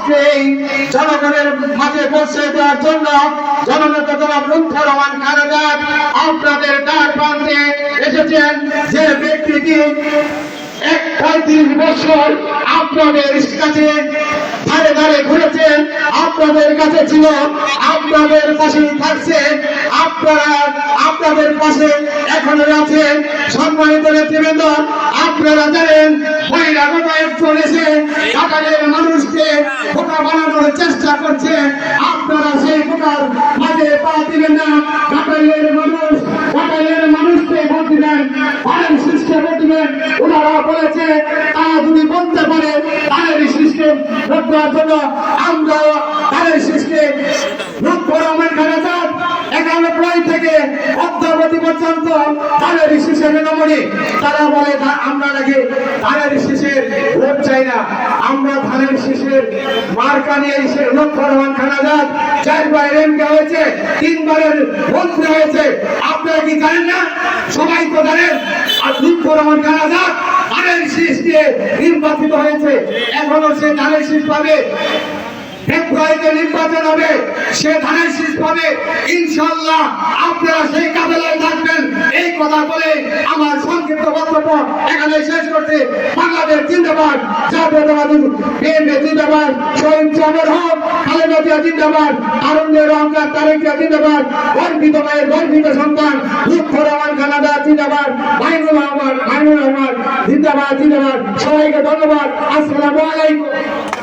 আজকে এই জনগণের মাঝে পৌঁছে দেওয়ার জন্য জননেতা জনাব লুৎফর রহমান খালেদা আপনাদের দ্বার প্রান্তে এসেছেন। যে ব্যক্তিটি 35 বছর আপনাদের কাছে ধারে ধারে ঘুরেছেন, আপনাদের কাছে ছিল, আপনাদের পাশেই থাকছে, আপনারা আপনাদের পাশে এখনো আছেন। সম্মানিত নেতৃবৃন্দ, আপনারা জানেন বহিরাগত একজন এসে ঢাকার মানুষকে বোকা বানানোর চেষ্টা করছে। আপনারা সেই বোকার মাঝে পা দিবেন না। ঢাকার মানুষকে ভোট দিবেন, ধানের শীর্ষে ভোট দিবেন। ওনারা বলেছে তারা যদি বলতে পারে ধানের সিস্টেম ভোট দেওয়ার জন্য, আমরা ধানের সিস্টেম লুৎফর রহমান খালেদা 91 থেকে অদ্যাবধি পর্যন্ত ধানের শীষের নমনি। তারা বলে আমরা নাকি ধানের শীষের ভোট চাই না, আমরা ধানের শীষের মার্কা নিয়ে লুৎফর রহমান খালেদা 4বার এমপি হয়েছে, 3বারের মন্ত্রী হয়েছে। আপনারা কি জানেন না? সবাই তো জানেন। আর লুৎফর রহমান খালেদা ধানের শীষ দিয়ে নির্বাচিত হয়েছে, এখনো সে ধানের শীষ পাবে। ফেব্রুয়ারিতে নির্বাচন হবে, সে ধানের শীষ পাবে ইনশাআল্লাহ। আপনারা সেই কাবেলায় থাকবেন। এই কথা বলে আমার সংক্ষিপ্ত বক্তব্য এখানে শেষ করতে, বাংলাদেশ জিন্দাবাদ, জাতীয়তাবাদী বিএনপি জিন্দাবাদ, শহীদ জামের হক, খালেদা জিয়া জিন্দাবাদ, আনন্দের অহংকার তারেক জিয়া জিন্দাবাদ, গর্বিত মায়ের গর্বিত সন্তান লুৎফর রহমান খালেদা জিন্দাবাদ, মাইনুর রহমান জিন্দাবাদ জিন্দাবাদ। সবাইকে ধন্যবাদ। আসসালামু আলাইকুম।